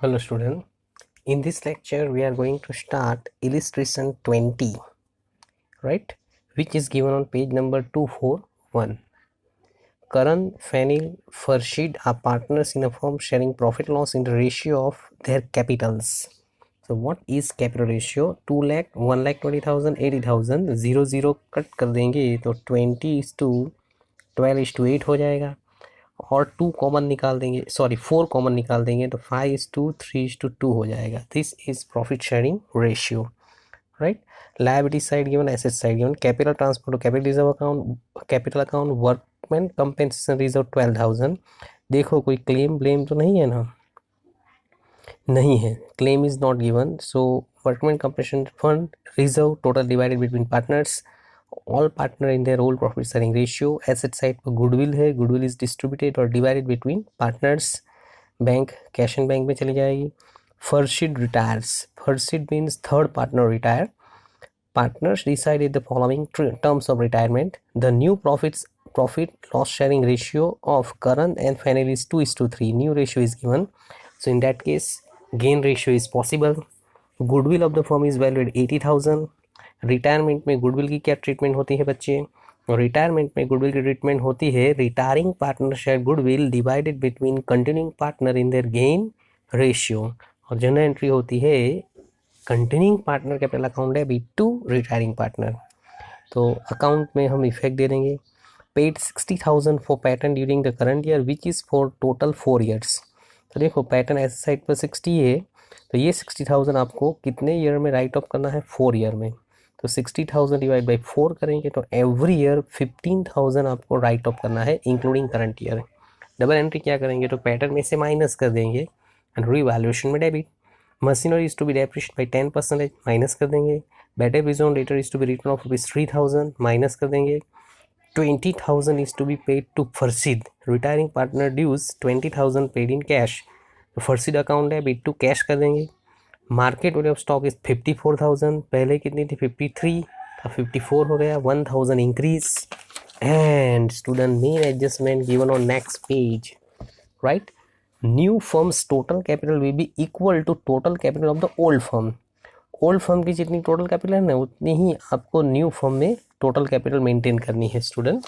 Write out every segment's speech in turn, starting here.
Hello student, in this lecture we are going to start illustration 20, right, which is given on page number 241. Karan, Fanil, Farshid are partners in a firm sharing profit loss in the ratio of their capitals. So what is capital ratio? 2 lakh, 1 lakh 20,000, 80,000, 0 cut कर देंगे तो 20:12:8 हो जाएगा और 2 common निकाल देंगे, sorry 4 common निकाल देंगे तो 5:3:2 हो जाएगा. This is profit sharing ratio, right. Liability side given, asset side given. Capital transfer to capital reserve account, capital account workman compensation reserve 12,000. देखो कोई क्लेम ब्लेम तो नहीं है ना, नहीं है, claim is not given. So workman compensation fund reserve total divided between partners, all partner in their old profit sharing ratio. Asset side पर goodwill है, गुडविल इज डिस्ट्रीब्यूटेड और divided between partners. Bank cash and bank में चली जाएगी. Farshid retires, Farshid means third partner retire. Partners decided the following terms of retirement. The new profit loss sharing ratio of Karan and Fanil is 2:3. New ratio is given. So in that case, gain ratio is possible. Goodwill of the firm is valued 80,000. Retirement में goodwill की क्या treatment होती है बच्चे? और retirement में goodwill की treatment होती है retiring partner share goodwill divided between continuing partner in their gain ratio. और जनरल एंट्री होती है continuing partner capital account debit to retiring partner. तो अकाउंट में हम इफेक्ट दे देंगे. Paid 60,000 for pattern during the current year which is for total 4 years. तो देखो पैटर्न ऐसे साइड पर 60 है तो ये 60,000 आपको कितने ईयर में राइट ऑफ करना है? 4 ईयर में. तो 60,000 डिवाइड बाई 4 करेंगे तो एवरी ईयर 15,000 आपको राइट ऑफ करना है including current year. Double entry क्या करेंगे तो पैटर्न में से माइनस कर देंगे एंड रीवैल्यूएशन में debit. Machinery is to be depreciated by 10% minus कर देंगे. बैड एविजन letter is to be written off ₹3,000 minus कर देंगे. 20,000 is to be paid to Farshid retiring partner dues 20,000 paid in cash. तो फरसीद अकाउंट है बीट टू कैश कर देंगे. Market value of stock is 54,000, पहले कितनी थी 53, अब 54 हो गया, 1,000 increase. And student main adjustment given on next page, right. New firms total capital will be equal to total capital of the old firm. Old firm की जितनी total capital है ना उतनी ही आपको न्यू फर्म में टोटल कैपिटल मेंटेन करनी है स्टूडेंट.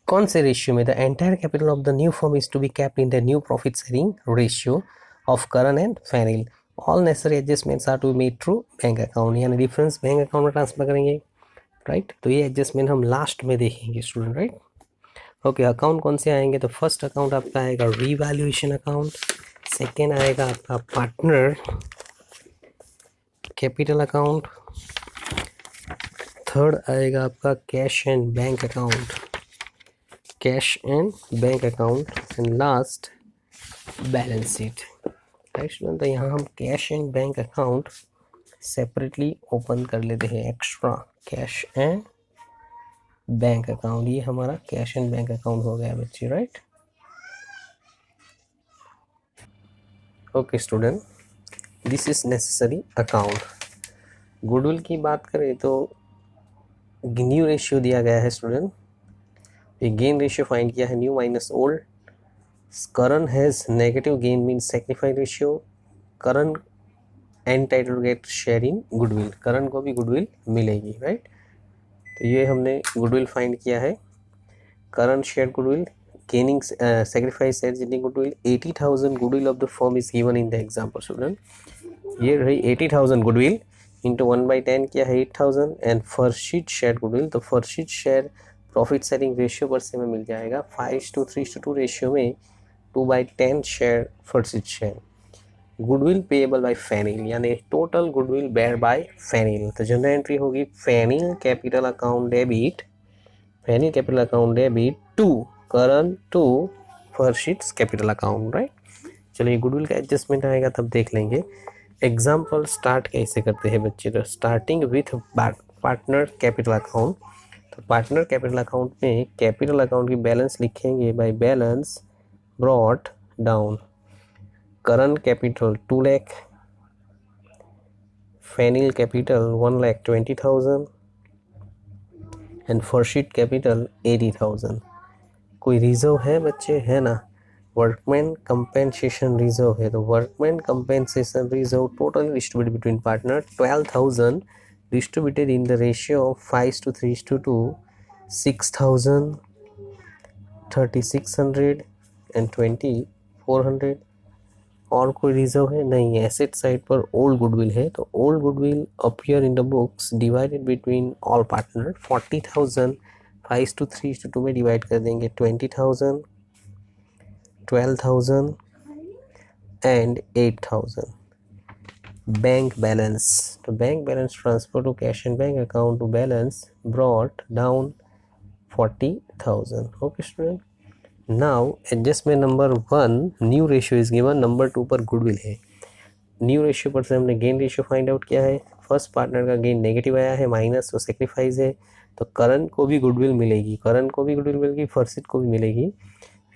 कौन से रेशियो में? The entire capital of the new firm is to be capped in the new profit sharing ratio of Karan and Fenil. All necessary adjustments are to be made through bank account, यानी difference bank account में transfer करेंगे, right. तो ये adjustment हम last में देखेंगे student, right. Okay, account कौन से आएंगे? तो फर्स्ट अकाउंट आपका आएगा रीवैल्यूएशन अकाउंट, सेकेंड आएगा आपका पार्टनर कैपिटल अकाउंट, थर्ड आएगा आपका cash and bank account, cash and bank account, and last balance sheet, right student. तो यहाँ हम cash and bank account separately open कर लेते हैं. Extra cash and bank account, ये हमारा कैश एंड बैंक अकाउंट हो गया बच्चे, right. Okay student, this is necessary account. Goodwill की बात करें तो न्यू रेशियो दिया गया है स्टूडेंट. ये गेन रेशियो फाइंड किया है new minus old. Karan has negative gain mean sacrifice ratio. Karan entitled to get share in goodwill, Karan को भी गुडविल मिलेगी, राइट. तो ये हमने गुडविल फाइंड किया है. Current share goodwill, gaining sacrifice share जितनी goodwill, 80,000 goodwill of the firm is given in the example student. ये रही 80,000 गुडविल इंटू 1/10 किया है 8,000 एंड फर्शीट शेयर गुडविल. तो Farshid share profit sharing ratio पर से में मिल जाएगा 5:3:2 रेशियो में 2/10 share Farshid share. Goodwill payable by Fenil, यानी total goodwill bear by Fenil. तो जनरल एंट्री होगी Fenil capital account debit, Fenil capital account debit to Karan to Farshid's capital account, right. चलिए गुडविल का एडजस्टमेंट आएगा तब देख लेंगे. एग्जाम्पल स्टार्ट कैसे करते हैं बच्चे? तो starting with partner capital account. तो पार्टनर कैपिटल अकाउंट में कैपिटल अकाउंट की बैलेंस लिखेंगे by balance brought down. Current capital 2 lakh, Fenil capital 1,20,000 and Farshid capital 80,000. कोई रिजर्व है बच्चे? है ना, वर्कमैन कंपेंसेशन रिजर्व है, तो workman compensation reserve total distributed between partner 12,000 distributed in the ratio of 5:3:2, 6,000, 3,600 and 2,400। और कोई रिजर्व है नहीं है। एसेट साइड पर ओल्ड गुडविल है, तो old goodwill appear in the books divided between all partner. 40,000 5:3:2 में डिवाइड कर देंगे 20,000, 12,000 एंड 8,000। बैंक बैलेंस, तो bank balance transfer to cash and bank account to balance brought down 40,000। Okay student, now adjustment number 1 new ratio is given, number 2 पर goodwill है। New ratio पर से हमने gain ratio find out किया है। First partner का gain negative आया है, माइनस तो सेक्रीफाइस है, तो करंट को भी गुडविल मिलेगी, करंट को भी गुडविल मिलेगी, फर्सिट को भी मिलेगी।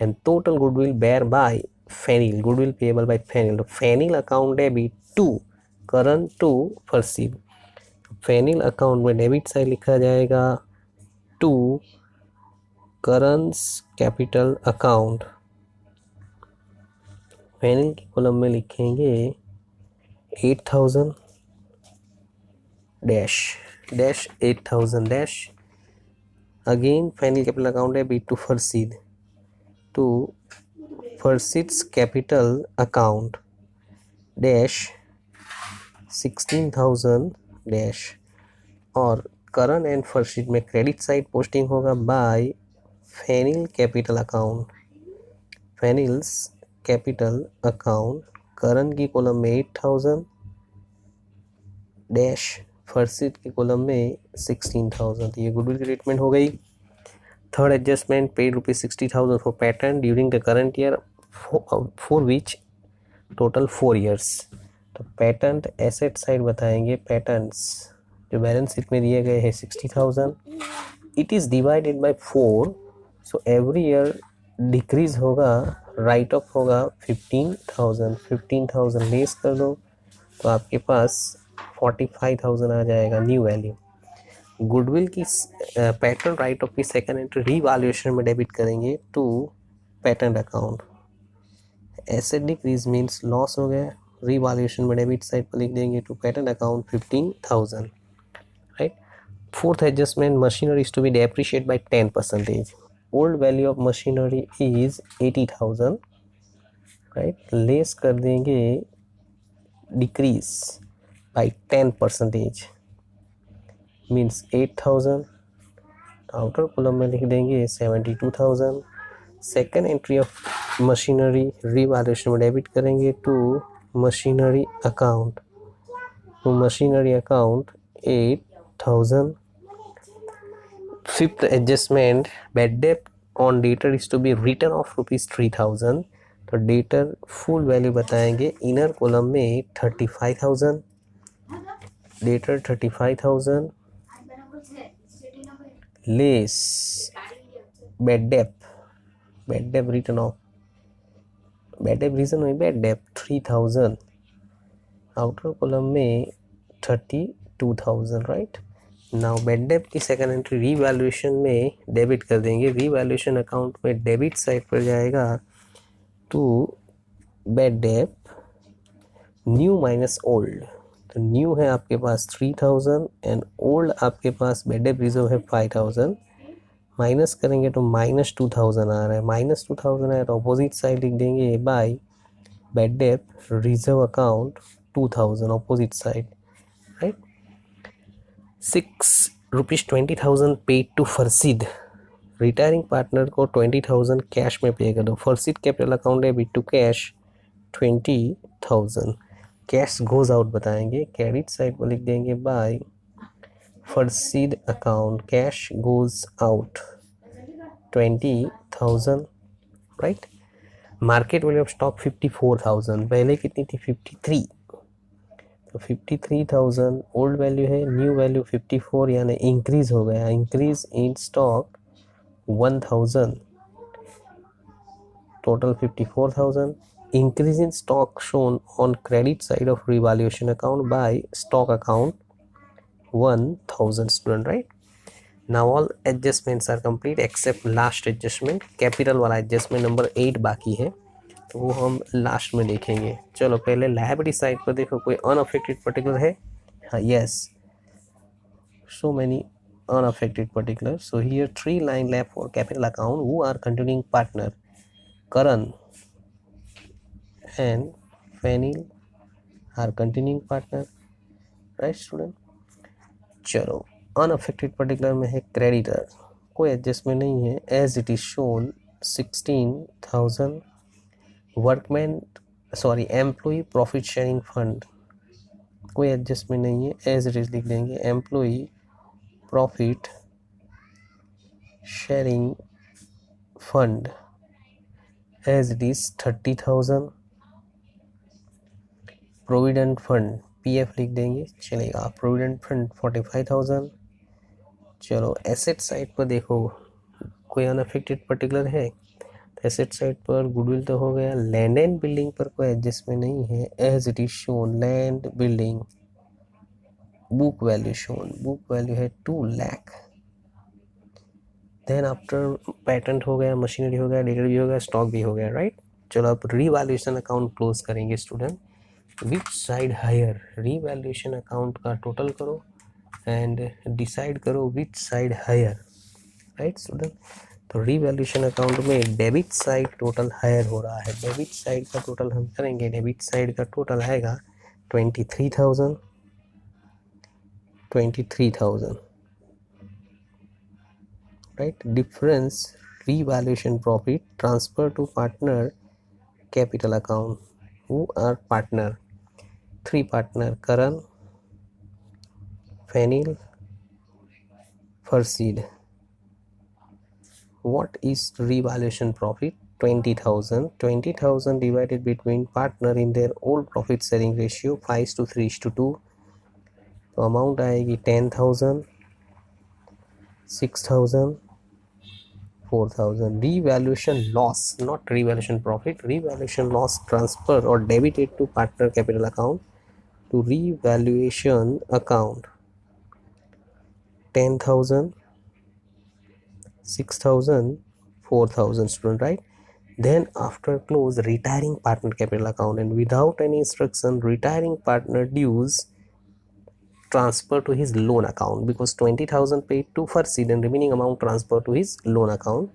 And total goodwill bear by Fenil, goodwill payable by Fenil. तो Fenil account debit to current to Farshid. Fenil account में डेबिट साइड लिखा जाएगा to currents capital account. Fenil की कॉलम में लिखेंगे 8,000 dash dash 8,000 dash. Again Fenil capital account debit to Farshid, to Farshid's capital account dash 16,000 dash. और current and Farshid में credit side posting होगा by Fenil capital account, फेनिल्स capital account. Current की column में 8,000 डैश, फर्सिट की column में 16,000। ये गुडविल की ट्रीटमेंट हो गई। Third adjustment, paid ₹60,000 for pattern during the current year for which total 4 years. तो पैटर्न एसेट साइड बताएंगे, पैटर्न्स जो बैलेंस शीट में दिए गए हैं 60,000, it is divided by 4, so every year decrease होगा, राइट ऑफ होगा 15,000। 15,000 लेस कर दो तो आपके पास 45,000 आ जाएगा न्यू वैल्यू। गुडविल की पैटर्न राइट ऑफ की सेकंड एंट्री रीवैल्यूएशन में डेबिट करेंगे to pattern account. Asset decrease means loss हो गया, रीवैल्यूएशन में डेबिट साइड पर लिख देंगे to pattern account 15,000, right. Fourth adjustment, machinery is to be depreciate by 10%। Old value of machinery is 80,000, right. Less कर देंगे decrease by 10% means 8,000। Outer column में लिख देंगे 72,000। Second entry of machinery revaluation में debit करेंगे to machinery account, to machinery account 8,000। Fifth adjustment, bad debt on debtor is to be written off ₹3,000। तो debtor full value बताएंगे, inner column में 35,000, debtor 35,000 less bad debt, bad debt written off, bad debt reason हुई bad debt 3,000, outer column में 32,000, right. Now bad debt की second entry revaluation में debit कर देंगे, revaluation account में डेबिट साइड पर जाएगा to bad debt new minus old. तो न्यू है आपके पास 3,000 एंड ओल्ड आपके पास बैड डेप रिजर्व है 5,000, माइनस करेंगे तो -2,000 आ रहा है, -2,000 है तो अपोजिट साइड लिख देंगे by bad debt reserve account 2,000 opposite side, right. 6 ₹20,000 paid to Farshid, retiring partner को 20,000 कैश में पे कर दो। Farshid capital account debit to cash 20,000, cash goes out बताएंगे, क्रेडिट साइड पर लिख देंगे by Farshid account cash goes out 20,000, right. Market value of stock 54,000, पहले कितनी थी 53, तो 53,000 ओल्ड वैल्यू है, न्यू वैल्यू 54 यानी इंक्रीज हो गया, increase in stock 1,000, total 54,000. Increase in stock shown on credit side of revaluation account by stock account 1,000 student, right. Now all adjustments are complete except last adjustment, capital वाला adjustment number 8 बाकी है। तो वो हम last में देखेंगे। चलो पहले लायबिलिटी साइड पर देखो कोई अनअफेक्टेड पर्टिकुलर है। हाँ yes, so many unaffected particulars. So here 3 line left for capital account who are continuing partner. Karan and Fanil are continuing partner, right student? चलो unaffected particular में है creditor, कोई adjustment नहीं है, as it is shown 16,000. Workman sorry employ profit sharing fund, कोई adjustment नहीं है, as it is लिख देंगे, employ profit sharing fund as it is 30,000. Provident fund PF लिख देंगे चलेगा, प्रोविडेंट फंड 45,000. चलो एसेट साइड पर देखो कोई अनअफेक्टेड पर्टिकुलर है, एसेट साइड पर गुडविल तो हो गया, लैंड एंड बिल्डिंग पर कोई एडजस्टमेंट नहीं है, as it is shown land building, book value shown, book value है 2 लाख. देन आफ्टर पेटेंट हो गया, मशीनरी हो गया, डेटा भी हो गया, स्टॉक भी हो गया, राइट. चलो अब रीवैल्यूएशन अकाउंट क्लोज करेंगे student. Which side higher, revaluation account का टोटल करो एंड डिसाइड करो which side higher, right student. तो रीवैल्यूएशन अकाउंट में डेबिट साइड टोटल हायर हो रहा है, डेबिट साइड का टोटल हम करेंगे, डेबिट साइड का टोटल आएगा 23,000, right. Difference revaluation profit transfer to partner capital account. Who are partner? 3 partner, Karan, Fanil, Farseed. What is revaluation profit? 20,000. 20,000 divided between partner in their old profit sharing ratio 5:3:2. तो amount आएगी 10,000, 6,000, 4,000. Revaluation loss, not revaluation profit. Revaluation loss transfer or debited to partner capital account to revaluation account 10,000, 6,000, 4,000 student, right. Then after close retiring partner capital account and without any instruction retiring partner dues transfer to his loan account because 20,000 paid to Farseed and remaining amount transfer to his loan account.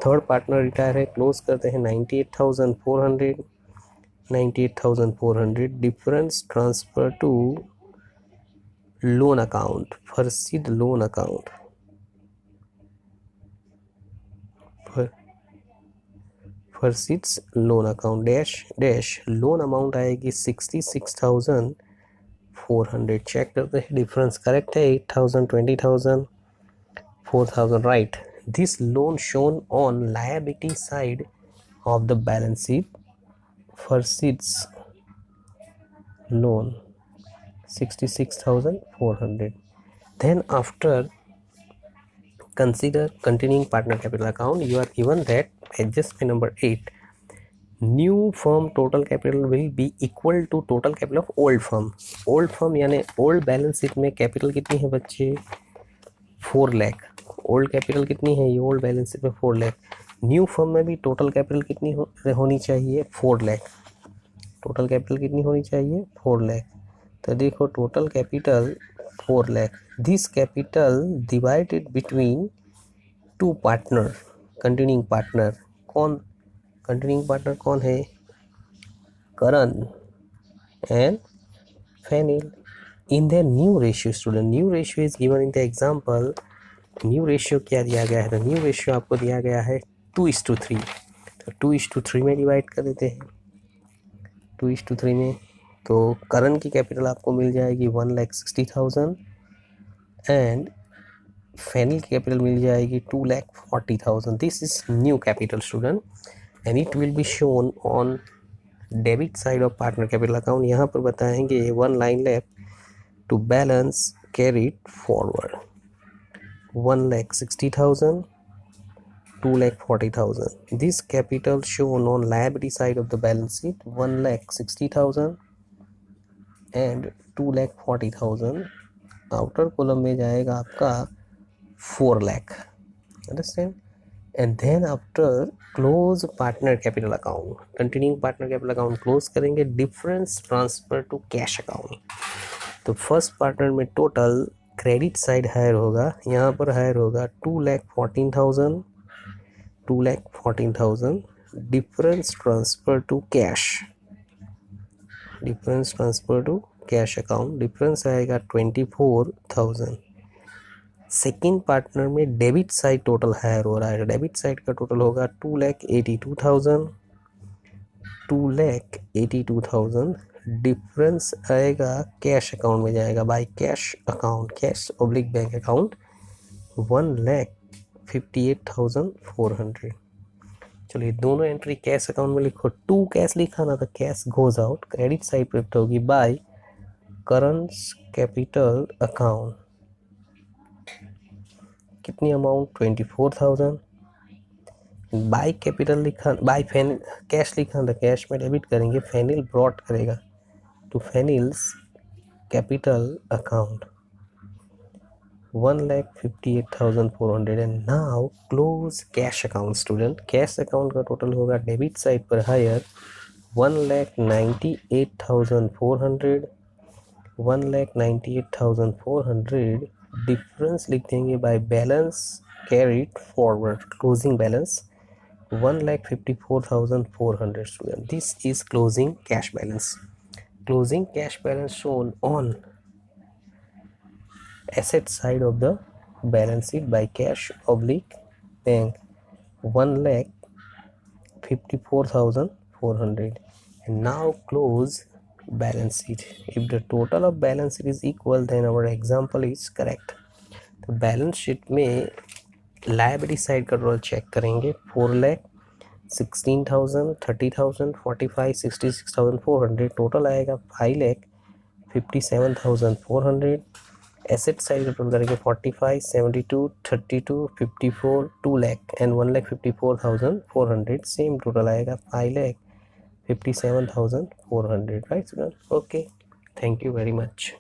Third partner retire है, close करते हैं 98,400, 98,400. Difference transfer to loan account, Farshid loan account, Farshid's loan account dash dash loan amount आएगी 66,400. Check करते हैं difference correct है, 8,000, 20,000, 4,000, right. This loan shown on liability side of the balance sheet, Farseed's loan 66,400. Then after consider continuing partner capital account, you are given that adjustment number 8. New firm total capital will be equal to total capital of old firm. Old firm यानी old balance sheet में capital कितनी है बच्चे, 4 lakh. Old capital कितनी है, ये old balance sheet में 4 lakh. New firm में भी टोटल कैपिटल कितनी होनी चाहिए, 4 लाख. टोटल कैपिटल कितनी होनी चाहिए, 4 लाख. तो देखो total capital 4 lakh. This capital divided between 2 partner, continuing partner. कौन कंटिन्यूइंग पार्टनर कौन है, Karan and Fenil. In the new ratio student, new ratio is given in the example. New ratio क्या दिया गया है, तो न्यू रेशियो आपको दिया गया है 2:3. तो 2:3 में डिवाइड कर देते हैं, 2:3 में. तो करंट की कैपिटल आपको मिल जाएगी 1,60,000 एंड फैनिल की कैपिटल मिल जाएगी 2,40,000. This is new capital student and it will be shown on debit side of partner capital account. यहाँ पर बताएंगे 1 line left to balance carried forward. 1,60,000, 2,40,000. This capital shown on liability side of the balance sheet 1,60,000 and 2,40,000. Outer column में जाएगा आपका 4 lakh. Understand. And then after close partner capital account, continuing partner capital account close करेंगे, difference transfer to cash account. तो first partner में total credit side higher होगा, यहाँ पर higher होगा 2,14,000 difference transfer to cash, difference transfer to cash account, difference आएगा 24,000। Second partner में debit side total higher हो रहा है, डेबिट साइड का टोटल होगा 2,82,000 डिफरेंस आएगा कैश अकाउंट में जाएगा, by cash account, cash oblique bank account 1,58,400। चलिए दोनों एंट्री कैश अकाउंट में लिखो, 2 कैश लिखा ना तो cash goes out, credit side print होगी बाय करंट कैपिटल अकाउंट, कितनी अमाउंट 24,000, बाय कैपिटल लिखा, बाय कैश लिखा तो कैश में डेबिट करेंगे, फैनिल ब्रॉट करेगा to Fenil's capital account 1,58,400। And now close cash account student, cash account का टोटल होगा डेबिट साइड पर हायर 1,98,400, 1,98,400 डिफरेंस लिख देंगे by balance carried forward, closing balance 1,54,400 student, this is closing cash balance, closing cash balance shown on asset side of the balance sheet by cash oblique bank 1,54,400. and now close balance sheet, if the total of balance sheet is equal then our example is correct। तो balance sheet में liability side का role check करेंगे, 4,16,000, 30,000, 45, 66,400 total आएगा 5,57,400। Asset side का total करेंगे 45, 72, 32, 54, 2 lakh and 1,54,400, same total आएगा 5,57,400, right student. Okay, thank you very much.